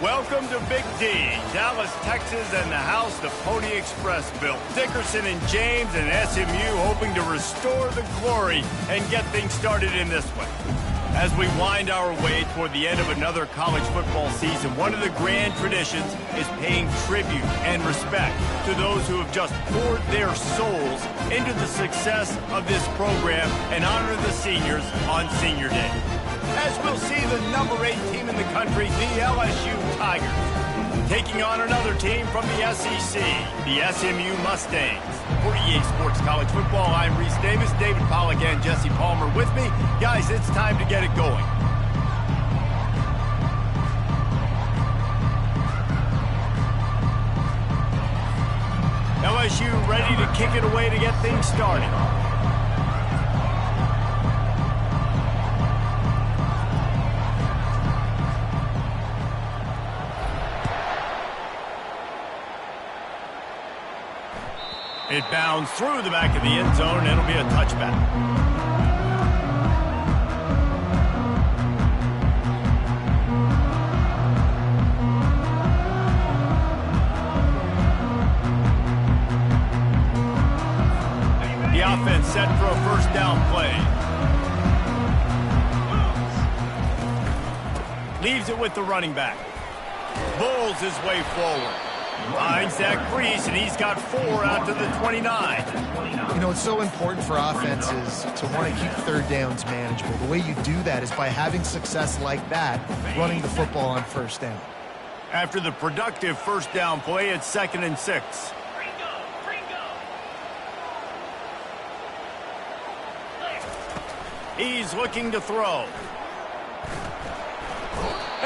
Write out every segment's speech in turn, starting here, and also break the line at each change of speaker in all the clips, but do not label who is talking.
Welcome to Big D, Dallas, Texas, and the house the Pony Express built. Dickerson and James and SMU hoping to restore the glory and get things started in this one. As we wind our way toward the end of another college football season, one of the grand traditions is paying tribute and respect to those who have just poured their souls into the success of this program and honor the seniors on Senior Day. As we'll see the number 8 team in the country, the LSU Tigers, taking on another team from the SEC, the SMU Mustangs. For EA Sports College Football, I'm Reese Davis, David Pollack, and Jesse Palmer with me. Guys, it's time to get it going. LSU ready to kick it away to get things started. It bounds through the back of the end zone, and it'll be a touchback. The offense set for a first down play. Leaves it with the running back. Bulls his way forward. Finds Zach Priest, and he's got 4 out to the 29.
You know, it's so important for offenses to want to keep third downs manageable. The way you do that is by having success like that, running the football on first down.
After the productive first down play, it's 2nd and 6. He's looking to throw.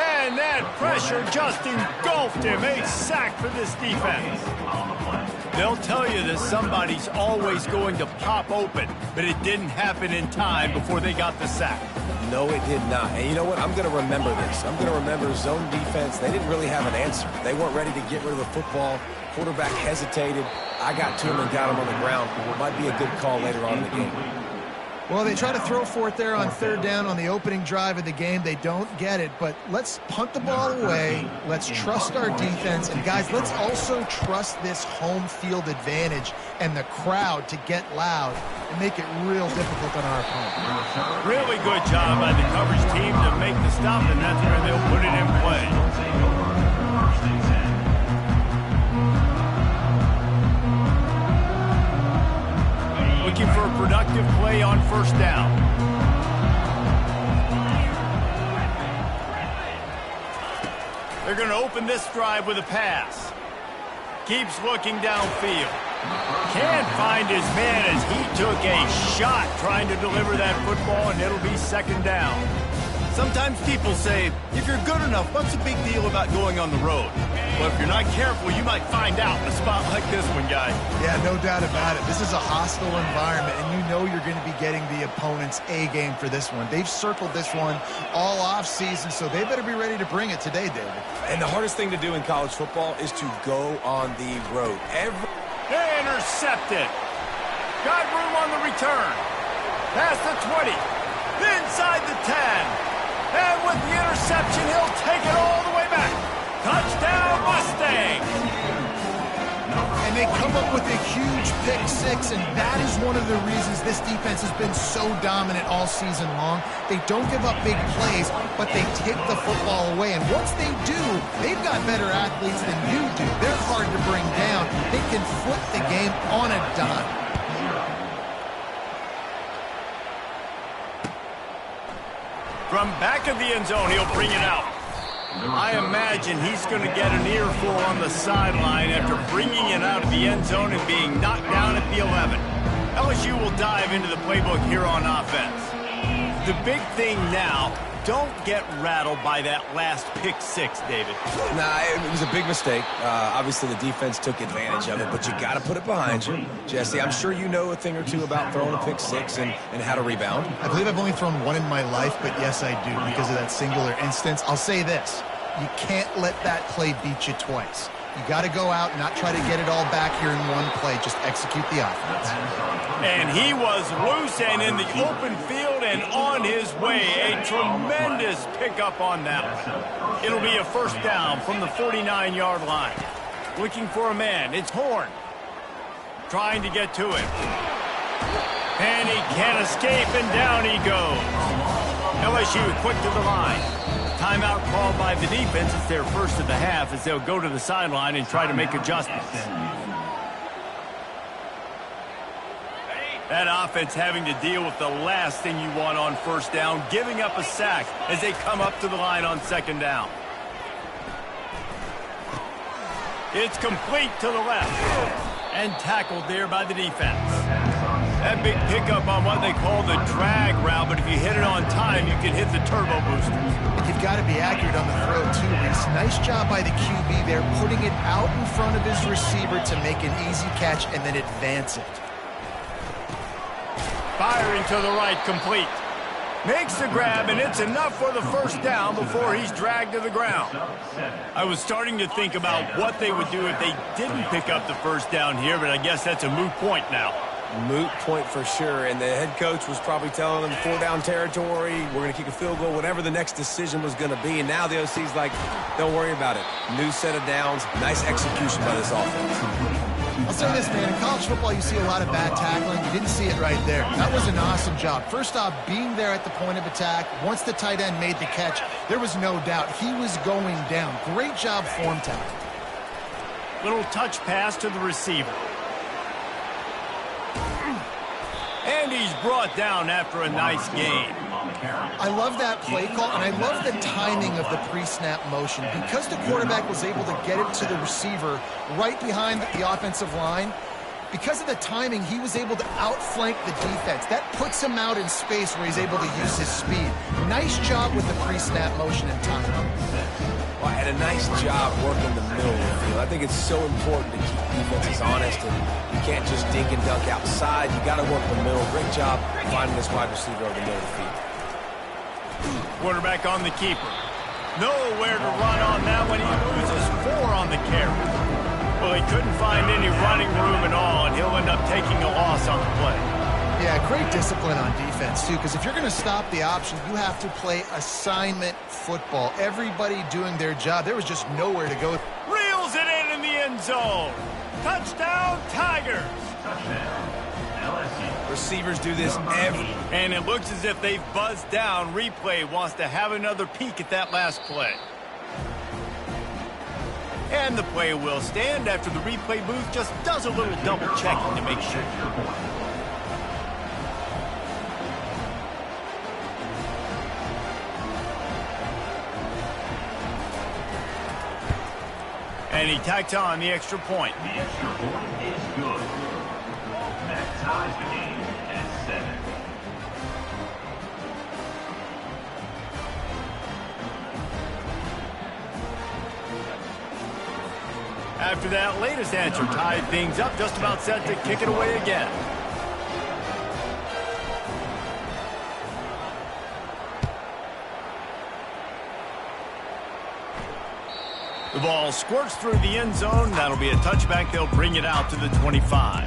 And that pressure just engulfed him. A sack for this defense. They'll tell you that somebody's always going to pop open, but it didn't happen in time before they got the sack.
No, it did not. And you know what? I'm going to remember this. I'm going to remember zone defense. They didn't really have an answer. They weren't ready to get rid of the football. Quarterback hesitated. I got to him and got him on the ground. Might be a good call later on in the game.
Well, they try to throw for it there on third down on the opening drive of the game. They don't get it, but let's punt the ball away. Let's trust our defense. And, guys, let's also trust this home field advantage and the crowd to get loud and make it real difficult on our opponent.
Really good job by the coverage team to make the stop, and that's where they'll put it in play. Looking for a productive play on first down. They're going to open this drive with a pass. Keeps looking downfield. Can't find his man as he took a shot trying to deliver that football, and it'll be 2nd down. Sometimes people say, if you're good enough, what's the big deal about going on the road? Well, if you're not careful, you might find out in a spot like this one, guys.
Yeah, no doubt about it. This is a hostile environment, and you know you're going to be getting the opponent's A game for this one. They've circled this one all offseason, so they better be ready to bring it today, David.
And the hardest thing to do in college football is to go on the road.
Intercepted. Got room on the return. Past the 20. Inside the 10. And with the interception, he'll take it all the way back. Touchdown, Mustang!
And they come up with a huge pick 6, and that is one of the reasons this defense has been so dominant all season long. They don't give up big plays, but they take the football away. And once they do, they've got better athletes than you do. They're hard to bring down. They can flip the game on a dime.
From back of the end zone, he'll bring it out. I imagine he's going to get an earful on the sideline after bringing it out of the end zone and being knocked down at the 11. LSU will dive into the playbook here on offense. The big thing now, don't get rattled by that last pick 6, David.
Nah, it was a big mistake. Obviously, the defense took advantage of it, but you got to put it behind you. Jesse, I'm sure you know a thing or two about throwing a pick 6 and how to rebound.
I believe I've only thrown one in my life, but yes, I do because of that singular instance. I'll say this. You can't let that play beat you twice. You got to go out and not try to get it all back here in one play. Just execute the offense.
And he was loose and in the open field and on his way. A tremendous pickup on that one. It'll be a first down from the 49-yard line. Looking for a man. It's Horn. Trying to get to him. And he can't escape, and down he goes. LSU quick to the line. Timeout called by the defense. It's their first of the half as they'll go to the sideline and try to make adjustments. That offense having to deal with the last thing you want on first down, giving up a sack as they come up to the line on second down. It's complete to the left and tackled there by the defense. That big pickup on what they call the drag route, but if you hit it on time, you can hit the turbo booster.
You've got to be accurate on the throw, too, Reese. Nice job by the QB there, putting it out in front of his receiver to make an easy catch and then advance it.
Firing to the right, complete. Makes the grab, and it's enough for the first down before he's dragged to the ground. I was starting to think about what they would do if they didn't pick up the first down here, but I guess that's a moot point now.
Moot point for sure, and the head coach was probably telling them 4-down territory, we're going to kick a field goal, whatever the next decision was going to be, and now the OC's like, don't worry about it. New set of downs, nice execution by this offense.
I'll say this, man, in college football you see a lot of bad tackling. You didn't see it right there. That was an awesome job. First off, being there at the point of attack. Once the tight end made the catch, there was no doubt he was going down. Great job form tackle.
Little touch pass to the receiver. And he's brought down after a nice gain.
I love that play call, and I love the timing of the pre-snap motion. Because the quarterback was able to get it to the receiver right behind the offensive line, because of the timing, he was able to outflank the defense. That puts him out in space where he's able to use his speed. Nice job with the pre-snap motion and timing.
Well, and a nice job working the middle of the field. I think it's so important to keep defenses honest, and you can't just dink and dunk outside. You got to work the middle. Great job finding this wide receiver over the middle of the field.
Quarterback on the keeper. Nowhere to run on that one. He loses 4 on the carry. Well, he couldn't find any running room at all, and he'll end up taking a loss on the play.
Yeah, great discipline on defense, too, because if you're going to stop the option, you have to play assignment football. Everybody doing their job. There was just nowhere to go.
Reels it in the end zone. Touchdown, Tigers.
Receivers do this every...
And it looks as if they've buzzed down. Replay wants to have another peek at that last play. And the play will stand after the replay booth just does a little double checking to make sure. And he tacks on the extra point.
The extra point is good. That ties the game at 7.
After that latest answer tied things up, just about set to kick it away again. The ball squirts through the end zone. That'll be a touchback. They'll bring it out to the 25.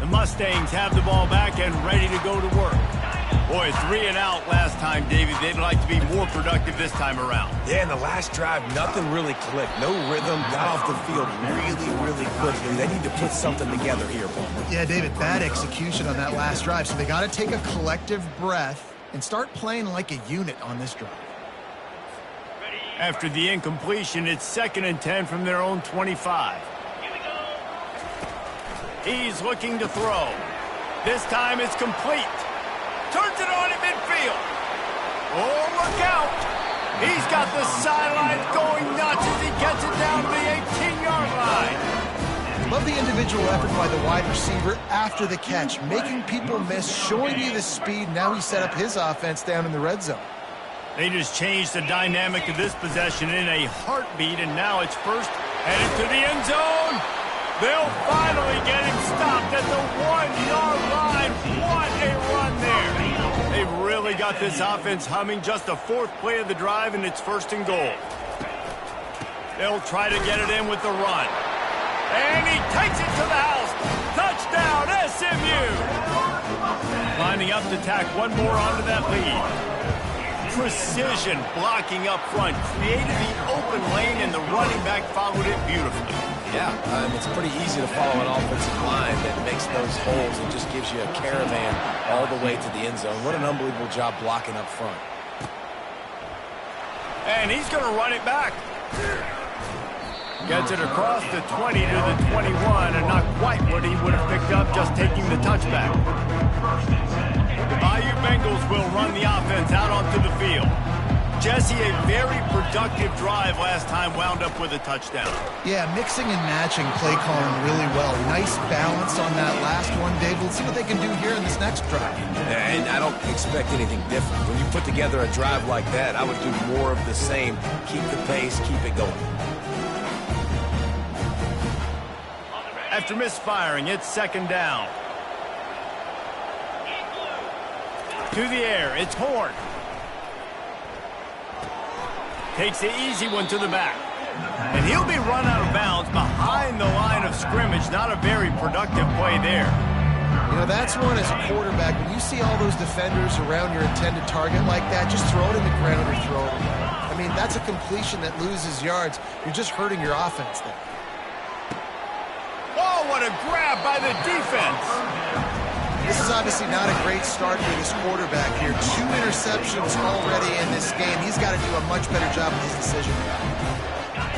The Mustangs have the ball back and ready to go to work. Boy, 3 and out last time, David. They'd like to be more productive this time around.
Yeah, in the last drive, nothing really clicked. No rhythm, got off the field really quickly. They need to put something together here, Palmer.
Yeah, David, bad execution on that last drive, so they got to take a collective breath and start playing like a unit on this drive.
After the incompletion, it's 2nd and 10 from their own 25. He's looking to throw. This time it's complete. Turns it on in midfield. Oh, look out. He's got the sidelines going nuts as he gets it down to the 18-yard line.
Love the individual effort by the wide receiver after the catch, making people miss, showing you the speed. Now he set up his offense down in the red zone.
They just changed the dynamic of this possession in a heartbeat, and now it's first headed to the end zone. They'll finally get him stopped at the 1-yard line. What a run there. They've really got this offense humming. Just the 4th play of the drive, and it's 1st and goal. They'll try to get it in with the run. And he takes it to the house. Touchdown, SMU! Lining up to tack one more onto that lead. Precision blocking up front. Created the open lane, and the running back followed it beautifully.
Yeah, it's pretty easy to follow an offensive line that makes those holes and just gives you a caravan all the way to the end zone. What an unbelievable job blocking up front.
And he's going to run it back. Gets it across the 20 to the 21, and not quite what he would have picked up just taking the touchback. The Bayou Bengals will run the offense out onto the field. Jesse, a very productive drive last time, wound up with a touchdown.
Yeah, mixing and matching play calling really well. Nice balance on that last one, Dave. Let's see what they can do here in this next drive.
And I don't expect anything different. When you put together a drive like that, I would do more of the same. Keep the pace, keep it going.
After misfiring, it's 2nd down. To the air, it's Horn. Takes the easy one to the back. And he'll be run out of bounds behind the line of scrimmage. Not a very productive play there.
You know, that's one as a quarterback. When you see all those defenders around your intended target like that, just throw it in the ground or throw it away. I mean, that's a completion that loses yards. You're just hurting your offense there.
Oh, what a grab by the defense.
This is obviously not a great start for this quarterback here. 2 interceptions already in this game. He's got to do a much better job with his decision.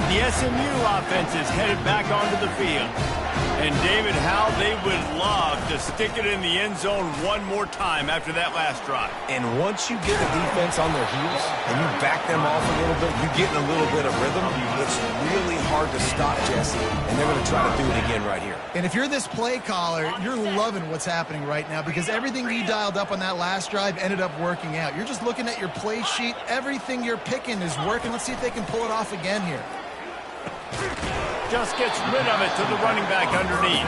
The SMU offense is headed back onto the field. And David, how they would love to stick it in the end zone one more time after that last drive.
And once you get the defense on their heels and you back them off a little bit, you get in a little bit of rhythm, it's really hard to stop Jesse, and they're going to try to do it again right here.
And if you're this play caller, you're loving what's happening right now because everything you dialed up on that last drive ended up working out. You're just looking at your play sheet. Everything you're picking is working. Let's see if they can pull it off again here.
Just gets rid of it to the running back underneath.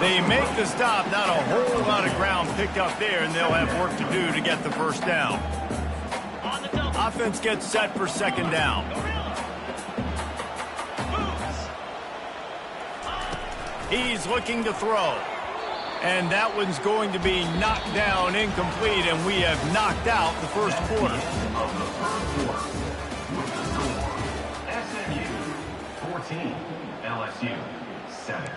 They make the stop. Not a whole lot of ground picked up there, and they'll have work to do to get the 1st down. Offense gets set for 2nd down. He's looking to throw. And that one's going to be knocked down, incomplete, and we have knocked out the 1st quarter.
Of the 3rd quarter, with the score, SMU 14, LSU 7.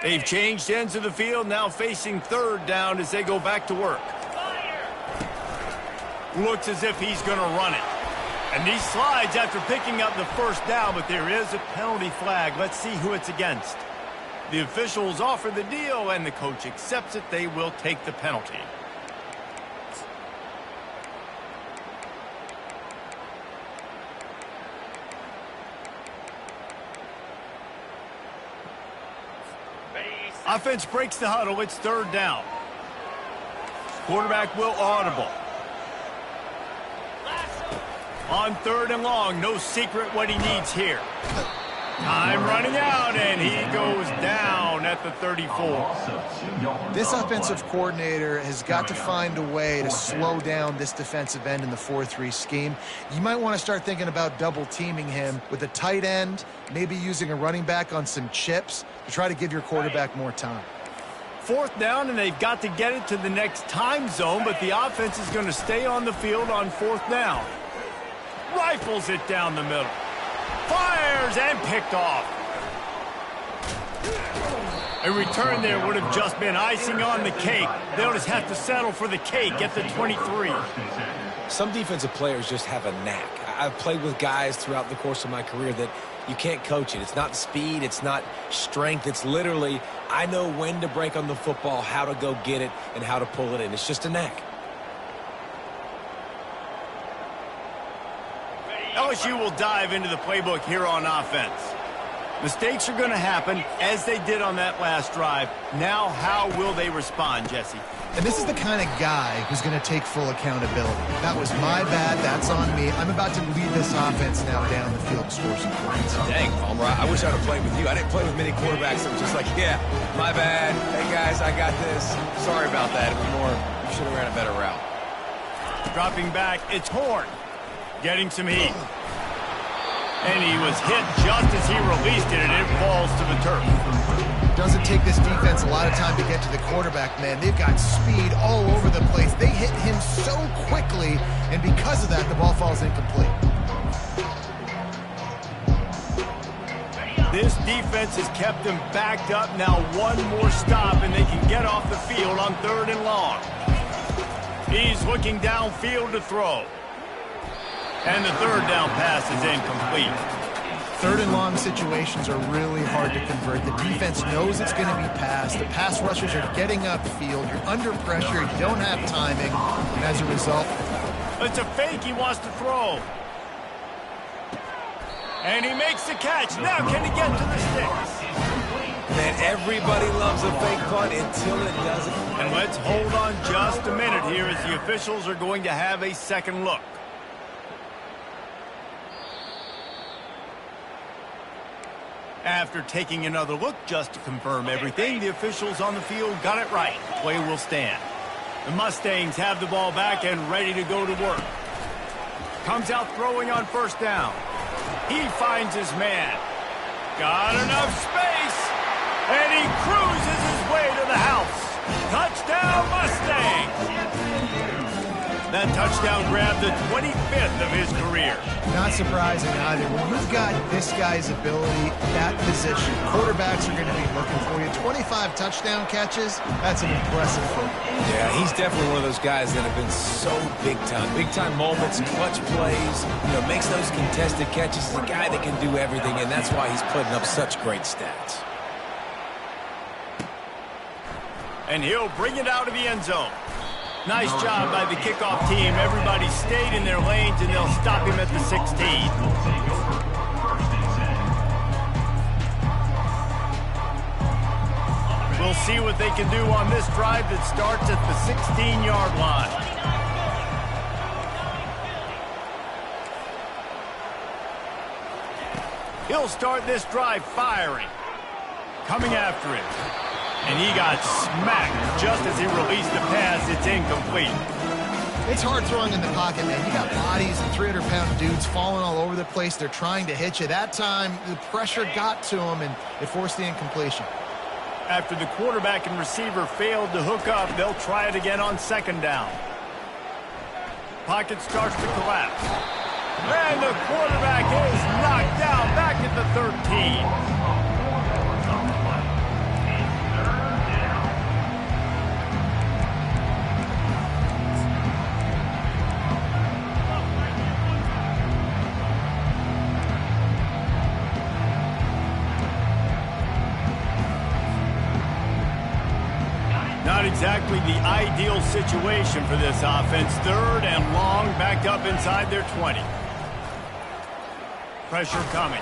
They've changed ends of the field, now facing 3rd down as they go back to work. Looks as if he's going to run it. And he slides after picking up the 1st down, but there is a penalty flag. Let's see who it's against. The officials offer the deal, and the coach accepts it. They will take the penalty. Offense breaks the huddle. It's 3rd down. Quarterback will audible. On 3rd and long, no secret what he needs here. Time running out, and he goes down at the 34.
This offensive coordinator has got to find a way to slow down this defensive end in the 4-3 scheme. You might want to start thinking about double-teaming him with a tight end, maybe using a running back on some chips to try to give your quarterback more time.
4th down, and they've got to get it to the next time zone, but the offense is going to stay on the field on 4th down. Rifles it down the middle. Fires and picked off. A return there would have just been icing on the cake. They'll just have to settle for the cake at the 23.
Some defensive players just have a knack. I've played with guys throughout the course of my career that you can't coach it. It's not speed. It's not strength. It's literally, I know when to break on the football, how to go get it, and how to pull it in. It's just a knack.
LSU will dive into the playbook here on offense. Mistakes are going to happen, as they did on that last drive. Now, how will they respond, Jesse?
And this is the kind of guy who's going to take full accountability. That was my bad. That's on me. I'm about to lead this offense now down the field to score some points.
Dang, Palmer, I wish I'd have played with you. I didn't play with many quarterbacks that were just like, yeah, my bad. Hey, guys, I got this. Sorry about that. It was more, you should have ran a better route.
Dropping back, it's Horn. Getting some heat. And he was hit just as he released it, and it falls to the turf.
Doesn't take this defense a lot of time to get to the quarterback, man. They've got speed all over the place. They hit him so quickly, and because of that, the ball falls incomplete.
This defense has kept them backed up. Now one more stop, and they can get off the field on 3rd and long. He's looking downfield to throw. And the 3rd down pass is incomplete.
3rd and long situations are really hard to convert. The defense knows it's going to be passed. The pass rushers are getting upfield. You're under pressure. You don't have timing. And as a result,
it's a fake he wants to throw. And he makes the catch. Now can he get to the sticks?
Man, everybody loves a fake punt until it doesn't.
And let's hold on just a minute here as the officials are going to have a second look. After taking another look just to confirm everything, the officials on the field got it right. Play will stand. The Mustangs have the ball back and ready to go to work. Comes out throwing on 1st down. He finds his man. Got enough space. And he cruises his way to the house. Touchdown, Mustangs! That touchdown grabbed the 25th of his career.
Not surprising either. When you've got this guy's ability, that position, quarterbacks are going to be looking for you. 25 touchdown catches, that's an impressive thing.
Yeah, he's definitely one of those guys that have been so big time. Big time moments, clutch plays, makes those contested catches. He's a guy that can do everything, and that's why he's putting up such great stats.
And he'll bring it out of the end zone. Nice job by the kickoff team. Everybody stayed in their lanes, and they'll stop him at the 16. We'll see what they can do on this drive that starts at the 16-yard line. He'll start this drive firing. Coming after it. And he got smacked just as he released the pass. It's incomplete.
It's hard throwing in the pocket, man. You got bodies and 300-pound dudes falling all over the place. They're trying to hit you. That time, the pressure got to him, and it forced the incompletion.
After the quarterback and receiver failed to hook up, they'll try it again on 2nd down. Pocket starts to collapse. And the quarterback is knocked down back at the 13. Not exactly the ideal situation for this offense. 3rd and long, backed up inside their 20. Pressure coming.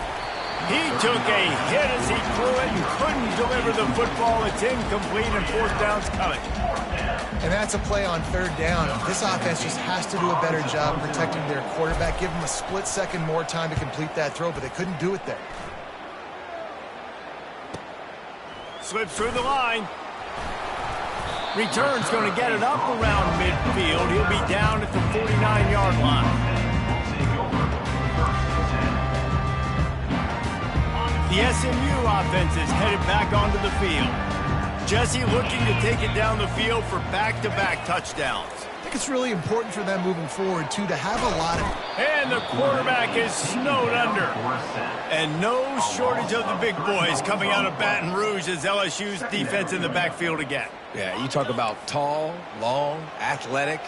He took a hit as he threw it and couldn't deliver the football. It's incomplete, and 4th down's coming.
And that's a play on 3rd down. This offense just has to do a better job protecting their quarterback. Give him a split second more time to complete that throw, but they couldn't do it there.
Slips through the line. Return's going to get it up around midfield. He'll be down at the 49-yard line. The SMU offense is headed back onto the field. Jesse looking to take it down the field for back-to-back touchdowns.
I think it's really important for them moving forward, too, to have a lot of...
And the quarterback is snowed under. And no shortage of the big boys coming out of Baton Rouge as LSU's defense in the backfield again.
Yeah, you talk about tall, long, athletic,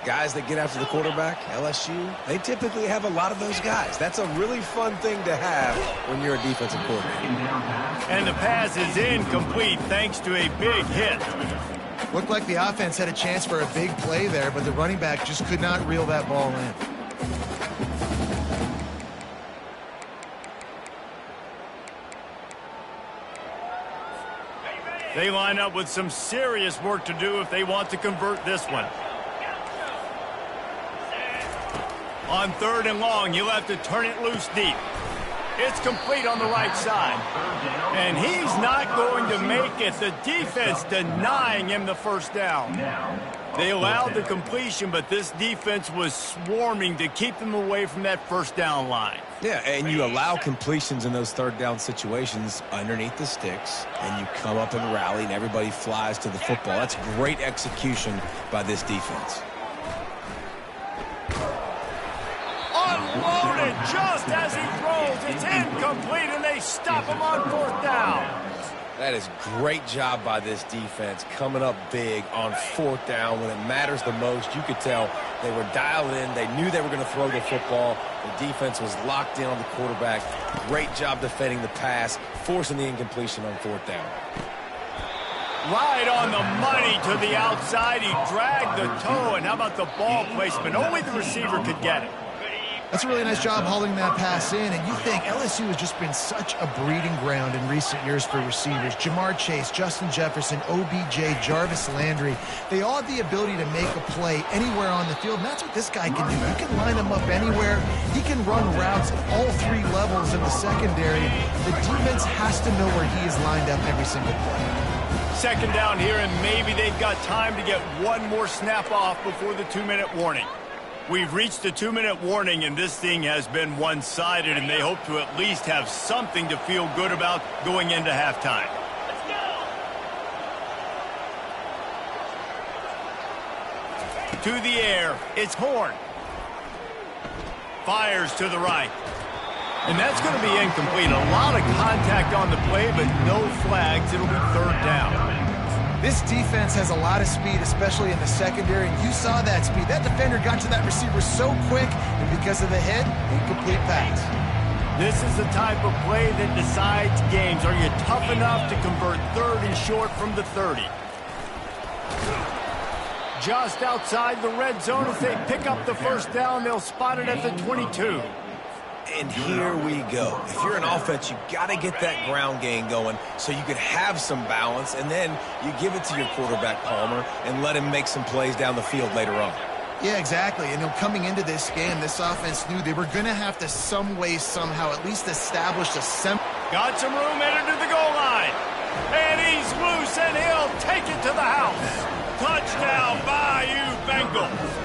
guys that get after the quarterback, LSU, they typically have a lot of those guys. That's a really fun thing to have when you're a defensive coordinator.
And the pass is incomplete thanks to a big hit.
Looked like the offense had a chance for a big play there, but the running back just could not reel that ball in.
They line up with some serious work to do if they want to convert this one. On 3rd and long, he'll have to turn it loose deep. It's complete on the right side. And he's not going to make it. The defense denying him the first down. They allowed the completion, but this defense was swarming to keep them away from that first down line.
Yeah, and you allow completions in those 3rd down situations underneath the sticks, and you come up and rally, and everybody flies to the football. That's great execution by this defense.
Unloaded just as he throws. It's incomplete, and they stop him on 4th down.
That is great job by this defense, coming up big on 4th down when it matters the most. You could tell they were dialed in. They knew they were going to throw the football. The defense was locked in on the quarterback. Great job defending the pass, forcing the incompletion on 4th down.
Right on the money to the outside. He dragged the toe, and how about the ball placement? Only the receiver could get it.
That's a really nice job hauling that pass in, and you think LSU has just been such a breeding ground in recent years for receivers. Jamar Chase, Justin Jefferson, OBJ, Jarvis Landry, they all have the ability to make a play anywhere on the field, and that's what this guy can do. You can line him up anywhere. He can run routes at all 3 levels in the secondary. The defense has to know where he is lined up every single play.
2nd down here, and maybe they've got time to get one more snap off before the 2-minute warning. We've reached the 2-minute warning, and this thing has been one-sided, and they hope to at least have something to feel good about going into halftime. To the air, it's Horn. Fires to the right. And that's going to be incomplete. A lot of contact on the play, but no flags. It'll be 3rd down.
This defense has a lot of speed, especially in the secondary, and you saw that speed. That defender got to that receiver so quick, and because of the hit, incomplete pass.
This is the type of play that decides games. Are you tough enough to convert 3rd and short from the 30? Just outside the red zone as they pick up the 1st down. They'll spot it at the 22.
And here we go. If you're an offense, you got to get that ground game going so you can have some balance, and then you give it to your quarterback, Palmer, and let him make some plays down the field later on.
Yeah, exactly. And coming into this game, this offense knew they were going to have to some way, somehow, at least establish a
Got some room headed to the goal line. And he's loose, and he'll take it to the house. Touchdown, Bayou Bengals.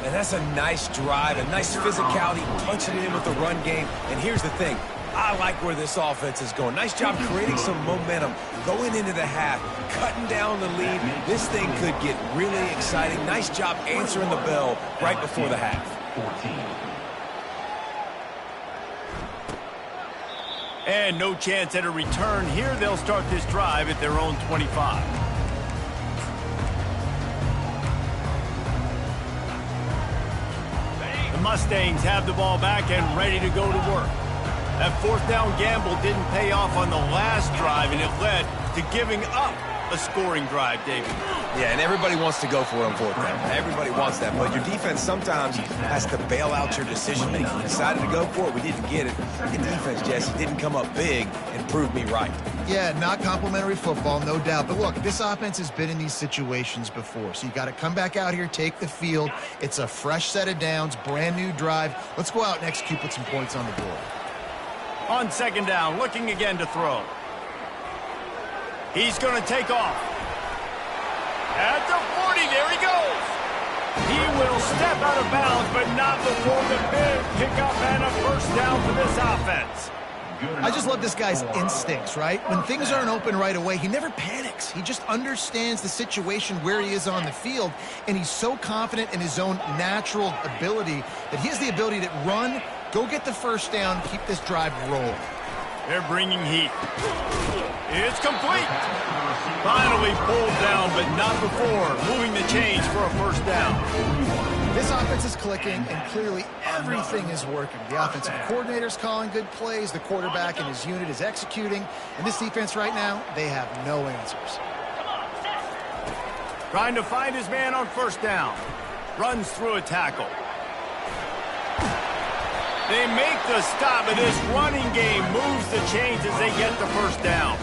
And that's a nice drive, a nice physicality, punching it in with the run game. And here's the thing. I like where this offense is going. Nice job creating some momentum, going into the half, cutting down the lead. This thing could get really exciting. Nice job answering the bell right before the half.
And no chance at a return here. They'll start this drive at their own 25. Mustangs have the ball back and ready to go to work. That 4th down gamble didn't pay off on the last drive, and it led to giving up a scoring drive, David.
Yeah, and everybody wants to go for it on 4th down. Everybody wants that, but your defense sometimes has to bail out your decision-making. We decided to go for it. We didn't get it. The defense, Jesse, didn't come up big and prove me right.
Yeah, not complimentary football, no doubt. But look, this offense has been in these situations before, so you got to come back out here, take the field. It's a fresh set of downs, brand new drive. Let's go out and execute, put some points on the board.
On 2nd down, looking again to throw. He's going to take off. At the 40, there he goes. He will step out of bounds, but not before the big pickup and a 1st down for this offense.
I just love this guy's instincts, right? When things aren't open right away, he never panics. He just understands the situation where he is on the field, and he's so confident in his own natural ability that he has the ability to run, go get the 1st down, keep this drive rolling.
They're bringing heat. It's complete. Finally pulled down, but not before moving the chains for a 1st down.
This offense is clicking, and clearly everything is working. The offensive coordinator's calling good plays, the quarterback and his unit is executing, and this defense right now, they have no answers.
Trying to find his man on 1st down. Runs through a tackle. They make the stop, and this running game moves the chains as they get the 1st down.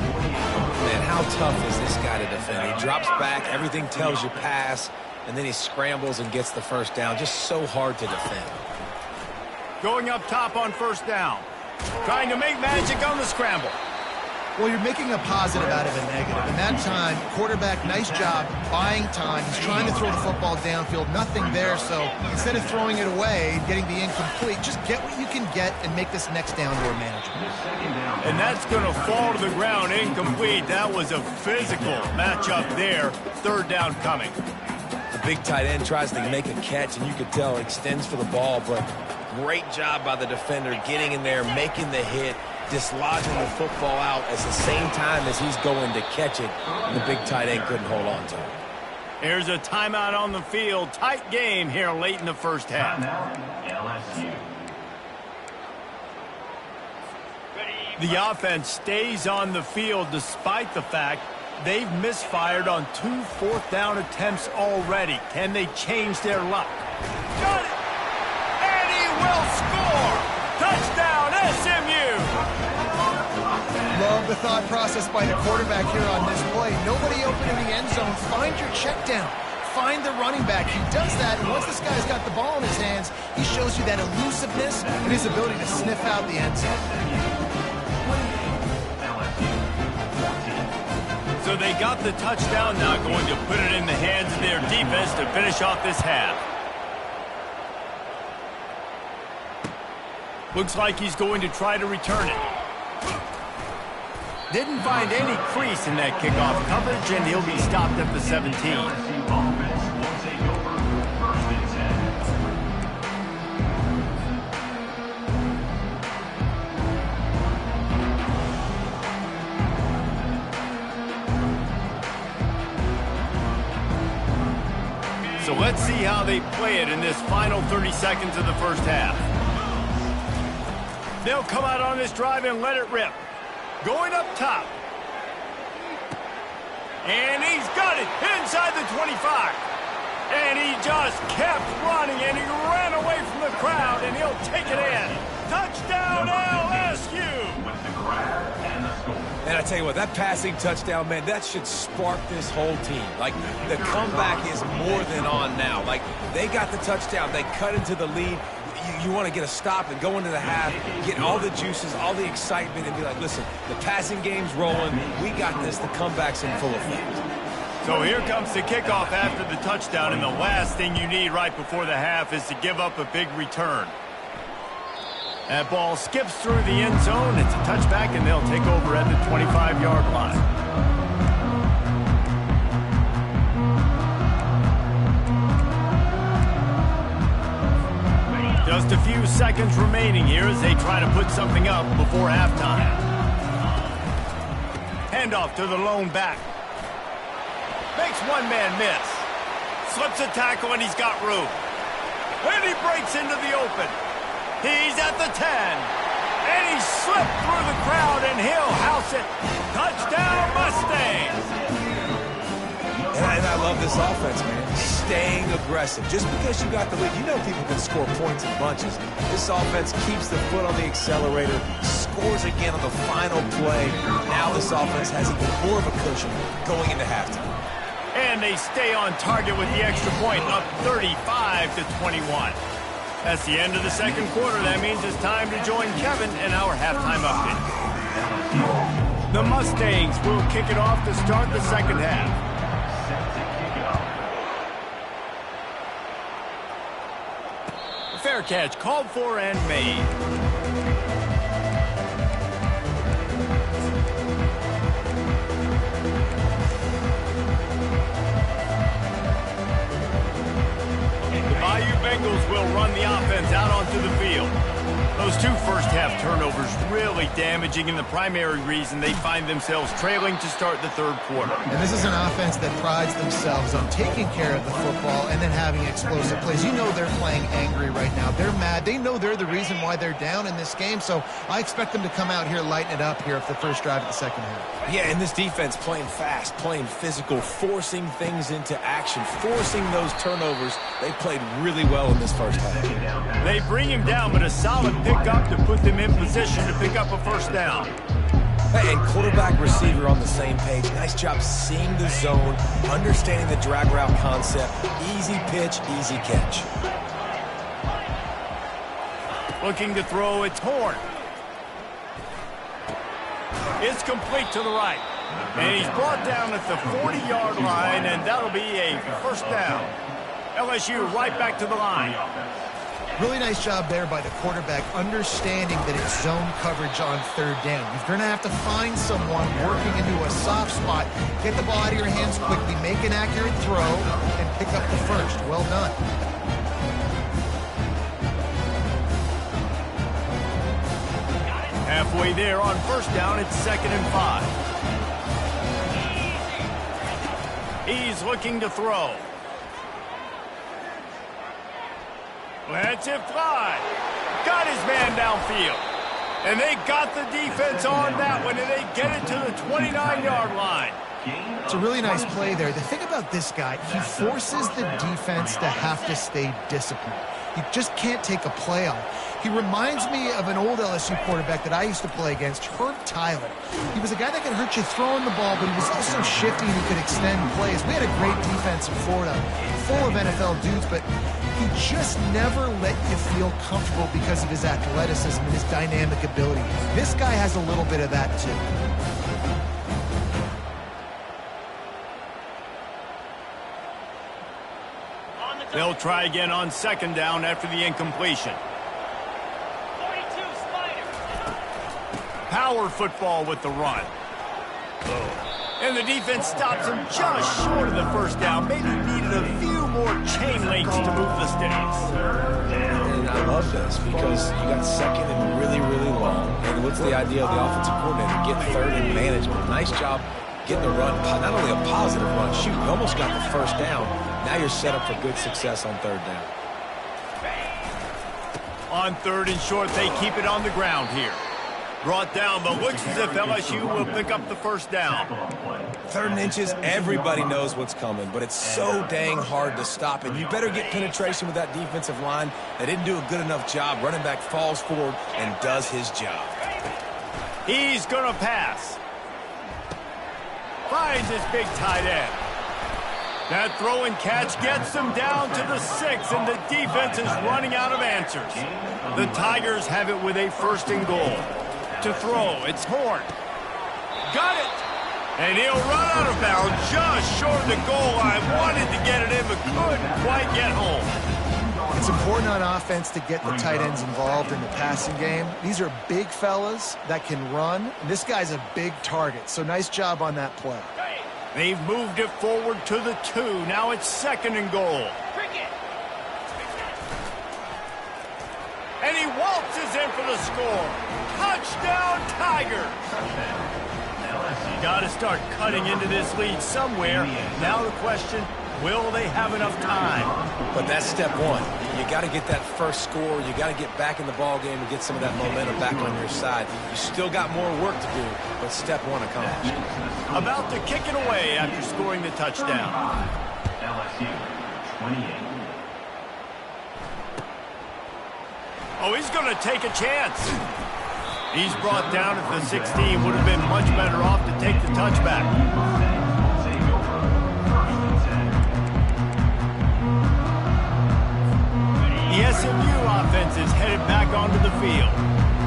Man, how tough is this guy to defend? He drops back, everything tells you pass, and then he scrambles and gets the first down. Just so hard to defend.
Going up top on first down. Trying to make magic on the scramble.
Well, you're making a positive out of a negative. In that time, quarterback, nice job, buying time. He's trying to throw the football downfield. Nothing there, so instead of throwing it away, getting the incomplete, just get what you can get and make this next down more manageable.
And that's going to fall to the ground incomplete. That was a physical matchup there. Third down coming.
The big tight end tries to make a catch, and you could tell extends for the ball, but great job by the defender getting in there, making the hit, dislodging the football out at the same time as he's going to catch it, and the big tight end couldn't hold on to it.
Here's a timeout on the field. Tight game here late in the first half.
LSU.
The offense stays on the field despite the fact they've misfired on 2 fourth-down attempts already. Can they change their luck? Got it! And he will score! Touchdown, SMU!
Love the thought process by the quarterback here on this play. Nobody open in the end zone. Find your check down. Find the running back. He does that, and once this guy's got the ball in his hands, he shows you that elusiveness and his ability to sniff out the end zone.
So they got the touchdown, now going to put it in the hands of their defense to finish off this half. Looks like he's going to try to return it. Didn't find any crease in that kickoff coverage, and he'll be stopped at the 17. So let's see how they play it in this final 30 seconds of the first half. They'll come out on this drive and let it rip. Going up top. And he's got it inside the 25. And he just kept running, and he ran away from the crowd, and he'll take it in. Touchdown, LSU!
With the grab and the score.
And I tell you what, that passing touchdown, man, that should spark this whole team. Like, the comeback is more than on now. Like, they got the touchdown. They cut into the lead. You want to get a stop and go into the half, get all the juices, all the excitement, and be like, listen, the passing game's rolling. We got this. The comeback's in full effect.
So here comes the kickoff after the touchdown, and the last thing you need right before the half is to give up a big return. That ball skips through the end zone. It's a touchback, and they'll take over at the 25-yard line. Just a few seconds remaining here as they try to put something up before halftime. Handoff to the lone back. Makes one man miss. Slips a tackle, and he's got room. And he breaks into the open. He's at the 10. And he slipped through the crowd, and he'll house it. Touchdown, Mustangs!
And I love this offense, man. Staying aggressive. Just because you got the lead, you know people can score points in bunches. This offense keeps the foot on the accelerator, scores again on the final play. Now this offense has even more of a cushion going into halftime.
And they stay on target with the extra point, up 35-21. That's the end of the second quarter. That means it's time to join Kevin in our halftime update. The Mustangs will kick it off to start the second half. Fair catch called for and made. The Bayou Bengals will run the offense out onto the field. Those two first-half turnovers really damaging, and the primary reason they find themselves trailing to start the third quarter.
And this is an offense that prides themselves on taking care of the football and then having explosive plays. You know they're playing angry right now. They're mad. They know they're the reason why they're down in this game, so I expect them to come out here, lighten it up here for the first drive of the second half.
Yeah, and this defense playing fast, playing physical, forcing things into action, forcing those turnovers. They played really well in this first half.
They bring him down, but a solid pickup to put them in position to pick up a first down.
And quarterback, receiver on the same page. Nice job seeing the zone, understanding the drag route concept. Easy pitch, easy catch.
Looking to throw, it's Horn. It's complete to the right. And he's brought down at the 40-yard line, and that'll be a first down. LSU right back to the line.
Really nice job there by the quarterback, understanding that it's zone coverage on third down. You're going to have to find someone working into a soft spot, get the ball out of your hands quickly, make an accurate throw, and pick up the first. Well done.
Halfway there on first down, it's 2nd and 5. He's looking to throw. Lets it fly. Got his man downfield. And they got the defense on that one, and they get it to the 29-yard line.
It's a really nice play there. The thing about this guy, he forces the defense to have to stay disciplined. You just can't take a play off. He reminds me of an old LSU quarterback that I used to play against, Herb Tyler. He was a guy that could hurt you throwing the ball, but he was also shifty and he could extend plays. We had a great defense in Florida, full of NFL dudes, but he just never let you feel comfortable because of his athleticism and his dynamic ability. This guy has a little bit of that too.
They'll try again on 2nd down after the incompletion. Power football with the run. And the defense stops him just short of the first down. Maybe needed a few more chain links to move the sticks.
And I love this because you got 2nd and really, really long. And what's the idea of the offensive coordinator? Get 3rd and management. Nice job getting the run. Not only a positive run, shoot, you almost got the first down. Now you're set up for good success on 3rd down.
On 3rd and short, they keep it on the ground here. Brought down, but looks as if LSU will pick up the first down.
3rd and inches, everybody knows what's coming, but it's so dang hard to stop it. You better get penetration with that defensive line. They didn't do a good enough job. Running back falls forward and does his job.
He's going to pass. Finds his big tight end. That throw and catch gets them down to the 6, and the defense is running out of answers. The Tigers have it with a 1st and goal. To throw, it's Horn. Got it! And he'll run out of bounds just short of the goal line. Wanted to get it in, but couldn't quite get home.
It's important on offense to get the tight ends involved in the passing game. These are big fellas that can run. And this guy's a big target, so nice job on that play.
They've moved it forward to the 2. Now it's 2nd and goal. And he waltzes in for the score. Touchdown, Tigers! Got to start cutting into this lead somewhere. Now the question, will they have enough time?
But that's step 1. You got to get that first score. You got to get back in the ball game and get some of that momentum back on your side. You still got more work to do, but step 1 accomplished.
About to kick it away after scoring the touchdown.
LSU 28.
Oh, he's going to take a chance. He's brought down at the 16. Would have been much better off to take the touchback. The SMU offense is headed back onto the field.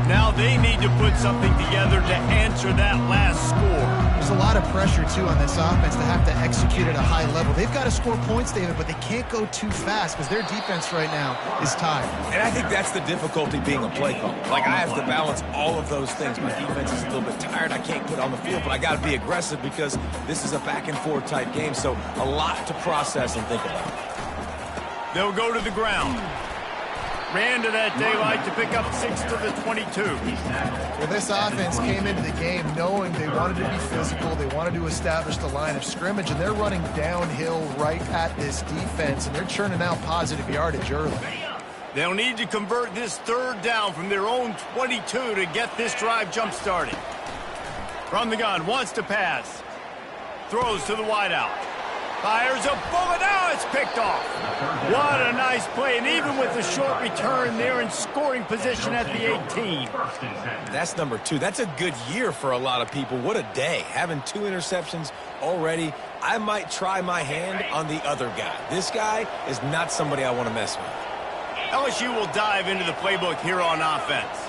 Now they need to put something together to answer that last score.
There's a lot of pressure, too, on this offense to have to execute at a high level. They've got to score points, David, but they can't go too fast because their defense right now is tired.
And I think that's the difficulty being a play caller. Like, I have to balance all of those things. My defense is a little bit tired. I can't put on the field, but I got to be aggressive because this is a back-and-forth type game, so a lot to process and think about.
They'll go to the ground. Ran to that daylight to pick up 6 to the 22.
Well, this offense came into the game knowing they wanted to be physical, they wanted to establish the line of scrimmage, and they're running downhill right at this defense, and they're churning out positive yardage early.
They'll need to convert this 3rd down from their own 22 to get this drive jump-started. From the gun, wants to pass. Throws to the wideout. Fires a bullet out. it's picked off. What a nice play, and even with the short return, they're in scoring position at the 18.
That's number 2. That's a good year for a lot of people. What a day. Having 2 interceptions already. I might try my hand on the other guy. This guy is not somebody I want to mess with.
LSU will dive into the playbook here on offense.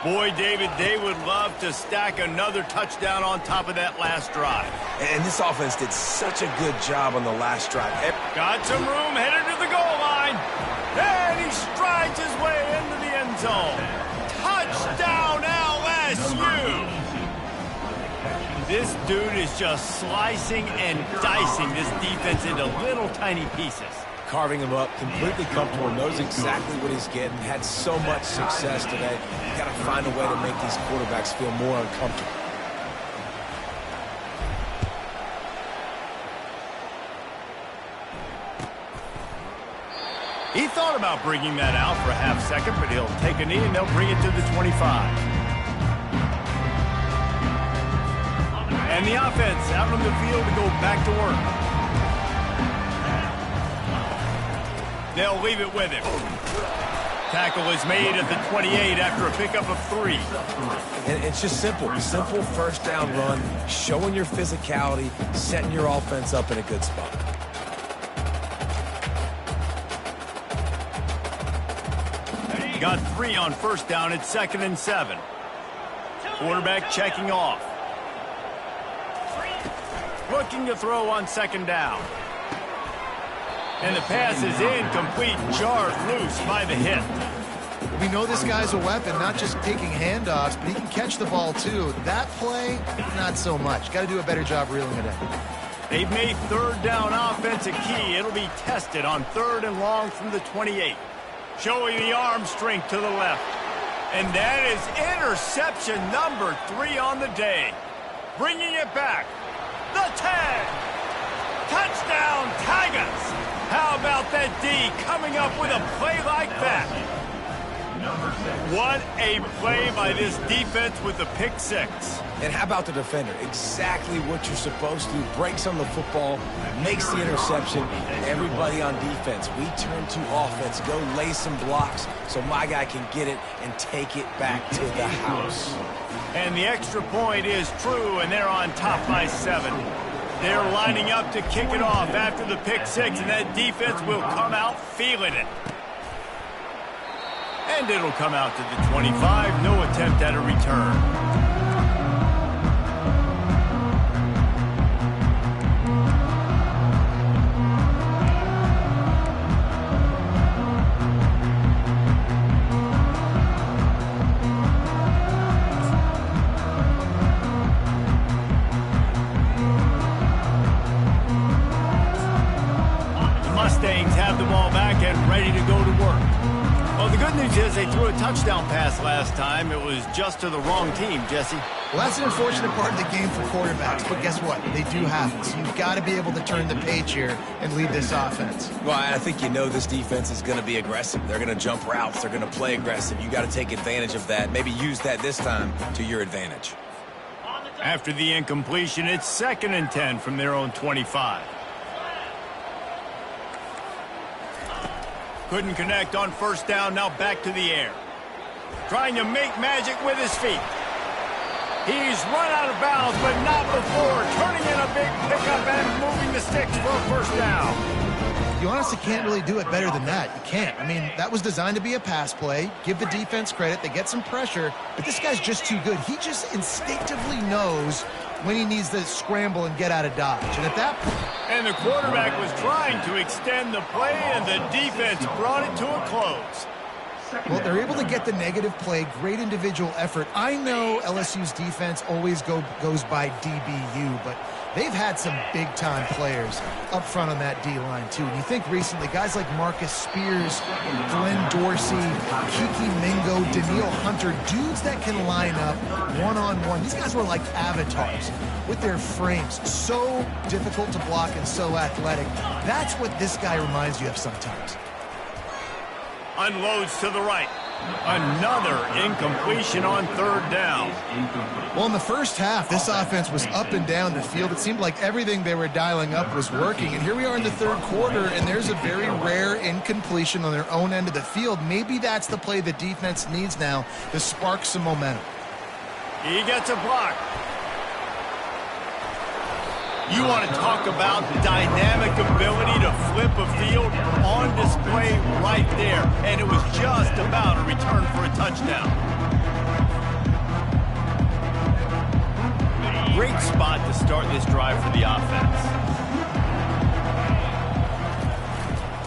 Boy, David, they would love to stack another touchdown on top of that last drive.
And this offense did such a good job on the last drive.
Got some room, headed to the goal line. And he strides his way into the end zone. Touchdown, LSU! This dude is just slicing and dicing this defense into little tiny pieces.
Carving him up, completely comfortable, knows exactly what he's getting, had so much success today. You got to find a way to make these quarterbacks feel more uncomfortable.
He thought about bringing that out for a half second, but he'll take a knee and they'll bring it to the 25. And the offense out on the field to go back to work. They'll leave it with him. Tackle is made at the 28 after a pickup of 3.
And it's just simple. Simple first down run, showing your physicality, setting your offense up in a good spot.
Got 3 on first down. It's 2nd and 7. Quarterback checking off. Looking to throw on 2nd down. And the pass is incomplete, jarred loose by the hit.
We know this guy's a weapon, not just taking handoffs, but he can catch the ball too. That play, not so much. Got to do a better job reeling it in.
They've made 3rd down offense a key. It'll be tested on 3rd and long from the 28. Showing the arm strength to the left. And that is interception number 3 on the day. Bringing it back. The 10. Touchdown, Tigers! How about that D coming up with a play like that? What a play by this defense with the pick 6.
And how about the defender? Exactly what you're supposed to. Breaks on the football, makes the interception. Everybody on defense, we turn to offense. Go lay some blocks so my guy can get it and take it back to the house.
And the extra point is true, and they're on top by 7. They're lining up to kick it off after the pick 6, and that defense will come out feeling it. And it'll come out to the 25. No attempt at a return. Have the ball back and ready to go to work. Well, the good news is they threw a touchdown pass last time. It was just to the wrong team, Jesse.
Well, that's an unfortunate part of the game for quarterbacks, but guess what? They do happen. So you've got to be able to turn the page here and lead this offense.
Well, I think you know this defense is going to be aggressive. They're going to jump routes. They're going to play aggressive. You got to take advantage of that. Maybe use that this time to your advantage.
After the incompletion, it's 2nd and 10 from their own 25. Couldn't connect on first down, now back to the air. Trying to make magic with his feet. He's run out of bounds, but not before. Turning in a big pickup and moving the sticks for a first down.
You honestly can't really do it better than that. You can't. I mean, that was designed to be a pass play. Give the defense credit. They get some pressure, but this guy's just too good. He just instinctively knows when he needs to scramble and get out of dodge. And at that point...
And the quarterback was trying to extend the play, and the defense brought it to a close.
Well, they're able to get the negative play, great individual effort. I know LSU's defense always goes by DBU, but they've had some big-time players up front on that D-line, too. And you think recently, guys like Marcus Spears, Glenn Dorsey, Kiki Mingo, Daniil Hunter, dudes that can line up one-on-one. These guys were like avatars with their frames. So difficult to block and so athletic. That's what this guy reminds you of sometimes.
Unloads to the right. Another incompletion on third down.
Well, in the first half, this offense was up and down the field. It seemed like everything they were dialing up was working. And here we are in the third quarter, and there's a very rare incompletion on their own end of the field. Maybe that's the play the defense needs now to spark some momentum.
He gets a block. You want to talk about dynamic ability to flip a field, on display right there. And it was just about a return for a touchdown. Great spot to start this drive for the offense.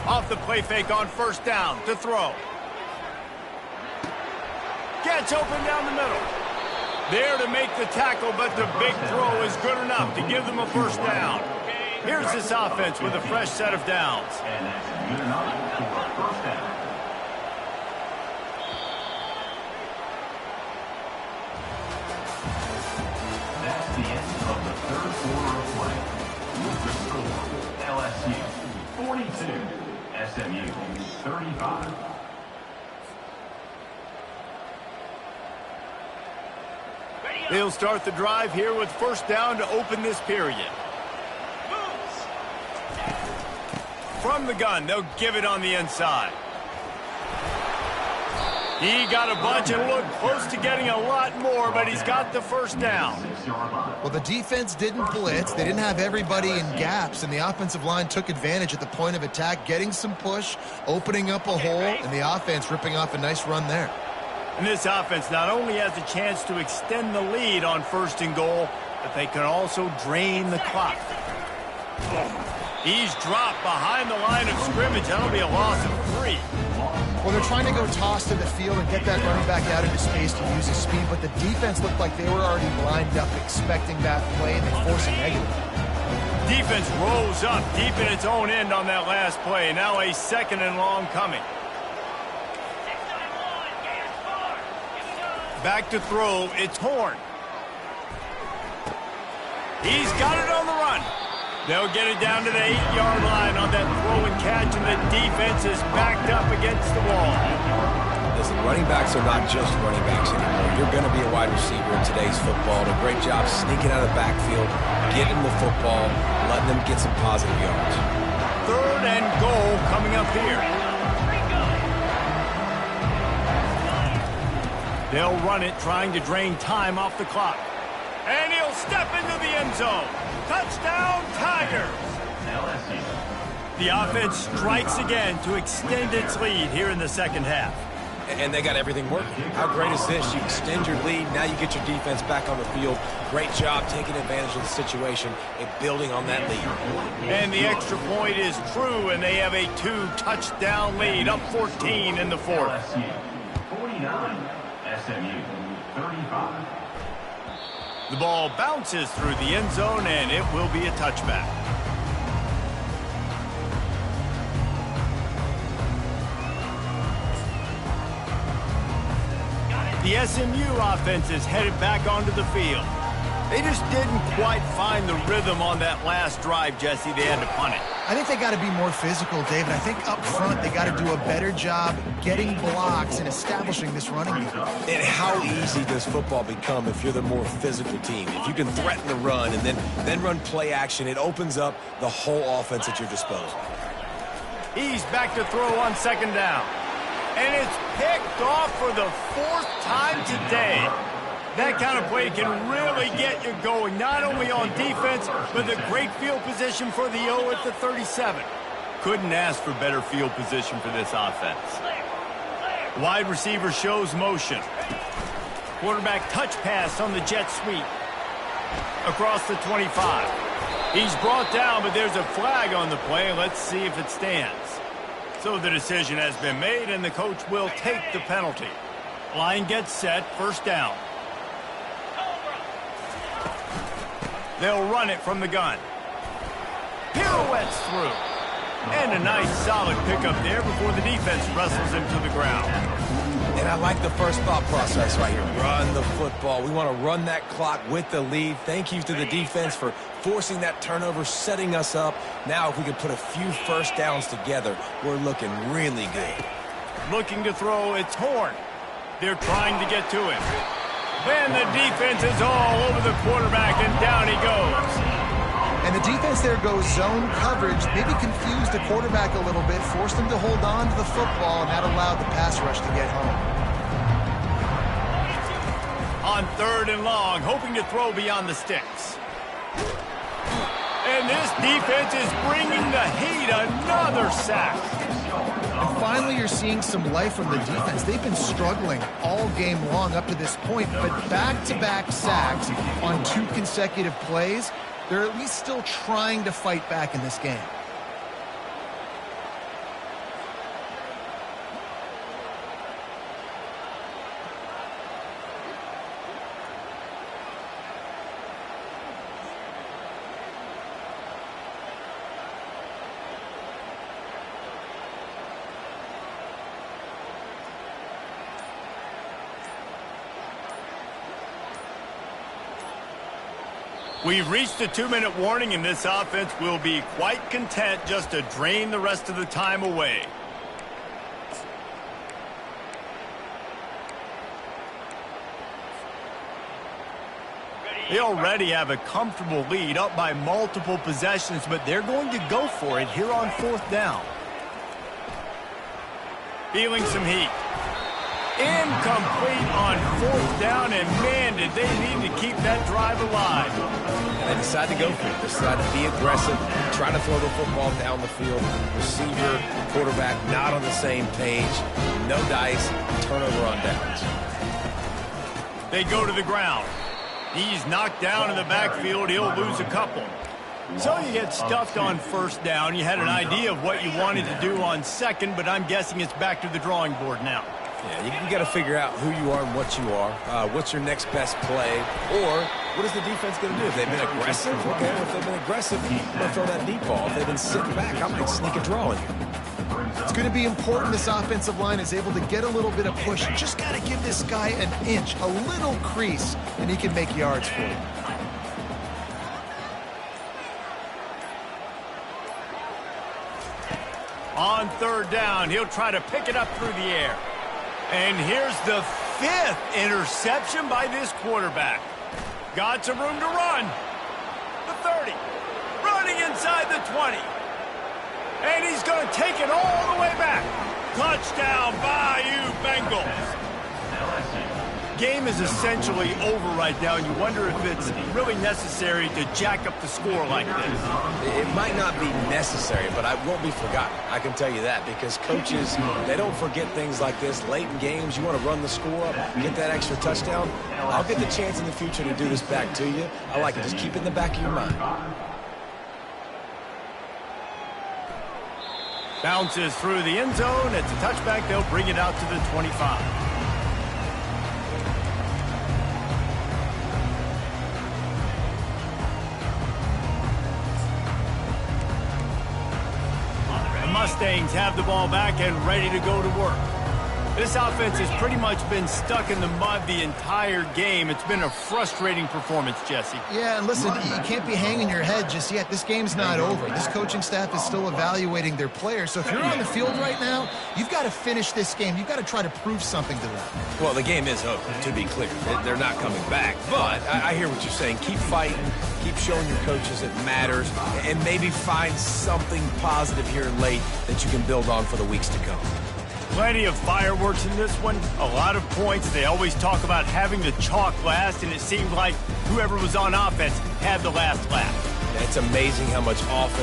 Off the play fake on first down to throw. Gets open down the middle. There to make the tackle, but the big throw is good enough to give them a first down. Here's this offense with a fresh set of downs.
And that's good enough for a first down. That's the end of the third quarter of play. With the score, LSU 42, SMU 35.
They'll start the drive here with first down to open this period. From the gun, they'll give it on the inside. He got a bunch and looked close to getting a lot more, but he's got the first down.
Well, the defense didn't blitz. They didn't have everybody in gaps, and the offensive line took advantage at the point of attack, getting some push, opening up a hole, and the offense ripping off a nice run there.
And this offense not only has a chance to extend the lead on first and goal, but they can also drain the clock. He's dropped behind the line of scrimmage. That'll be a loss of 3.
Well, they're trying to go toss to the field and get that running back out into space to use his speed, but the defense looked like they were already lined up expecting that play, and they forced a negative.
Defense rose up deep in its own end on that last play. Now a second and long coming. Back to throw, it's Horn. He's got it on the run. They'll get it down to the 8-yard line on that throw and catch, and the defense is backed up against the wall.
Listen, running backs are not just running backs anymore. You're going to be a wide receiver in today's football. And a great job sneaking out of the backfield, getting the football, letting them get some positive yards.
Third and goal coming up here. They'll run it, trying to drain time off the clock. And he'll step into the end zone. Touchdown, Tigers! The offense strikes again to extend its lead here in the second half.
And they got everything working. How great is this? You extend your lead, now you get your defense back on the field. Great job taking advantage of the situation and building on that lead.
And the extra point is true, and they have a 2-touchdown lead, up 14 in the fourth.
49, SMU 35.
The ball bounces through the end zone, and it will be a touchback. The SMU offense is headed back onto the field. They just didn't quite find the rhythm on that last drive, Jesse. They had to punt it.
I think they got to be more physical, David. I think up front they got to do a better job getting blocks and establishing this running game.
And how easy does football become if you're the more physical team? If you can threaten the run and then run play action, it opens up the whole offense at your disposal.
He's back to throw on second down. And it's picked off for the 4th time today. That kind of play can really get you going, not only on defense, but the great field position for the O at the 37. Couldn't ask for better field position for this offense. Wide receiver shows motion. Quarterback touch pass on the jet sweep. Across the 25. He's brought down, but there's a flag on the play. Let's see if it stands. So the decision has been made, and the coach will take the penalty. Line gets set, first down. They'll run it from the gun. Pirouettes through. And a nice solid pickup there before the defense wrestles him to the ground.
And I like the first thought process right here. Run the football. We want to run that clock with the lead. Thank you to the defense for forcing that turnover, setting us up. Now if we can put a few first downs together, we're looking really good.
Looking to throw, it's Horn. They're trying to get to him. And the defense is all over the quarterback, and down he goes.
And the defense there goes zone coverage, maybe confused the quarterback a little bit, forced him to hold on to the football, and that allowed the pass rush to get home.
On 3rd and long, hoping to throw beyond the sticks. And this defense is bringing the heat. Another sack.
And finally, you're seeing some life from the defense. They've been struggling all game long up to this point, but back-to-back sacks on 2 consecutive plays, they're at least still trying to fight back in this game.
We've reached a 2-minute warning, and this offense will be quite content just to drain the rest of the time away. They already have a comfortable lead, up by multiple possessions, but they're going to go for it here on 4th down. Feeling some heat. Incomplete on 4th down, and man, did they need to keep that drive alive.
And they decide to go for it. They decide to be aggressive, try to throw the football down the field. Receiver, quarterback, not on the same page. No dice, turnover on downs.
They go to the ground. He's knocked down in the backfield. He'll lose a couple. So you get stuffed on 1st down. You had an idea of what you wanted to do on 2nd, but I'm guessing it's back to the drawing board now.
Yeah, you got to figure out who you are and what you are. What's your next best play? Or what is the defense going to do? If they've been aggressive, okay. If they've been aggressive, I'm going to throw that deep ball. If they've been sitting back, I might sneak a draw in here.
It's going to be important this offensive line is able to get a little bit of push. You just got to give this guy an inch, a little crease, and he can make yards for you.
On 3rd down, he'll try to pick it up through the air. And here's the 5th interception by this quarterback. Got some room to run. The 30. Running inside the 20. And he's going to take it all the way back. Touchdown, Bayou Bengals. Game is essentially over right now, and you wonder if it's really necessary to jack up the score like this.
It might not be necessary, but it won't be forgotten. I can tell you that, because coaches, they don't forget things like this. Late in games, you want to run the score up, get that extra touchdown. I'll get the chance in the future to do this back to you. I like it. Just keep it in the back of your mind.
Bounces through the end zone. It's a touchback. They'll bring it out to the 25. Mustangs have the ball back and ready to go to work. This offense has pretty much been stuck in the mud the entire game. It's been a frustrating performance, Jesse.
Yeah, and listen, you can't be hanging your head just yet. This game's not over. This coaching staff is still evaluating their players. So if you're on the field right now, you've got to finish this game. You've got to try to prove something to them.
Well, the game is over, to be clear. They're not coming back. But I hear what you're saying. Keep fighting. Keep showing your coaches it matters. And maybe find something positive here late that you can build on for the weeks to come.
Plenty of fireworks in this one. A lot of points. They always talk about having the chalk last, and it seemed like whoever was on offense had the last laugh.
It's amazing how much offense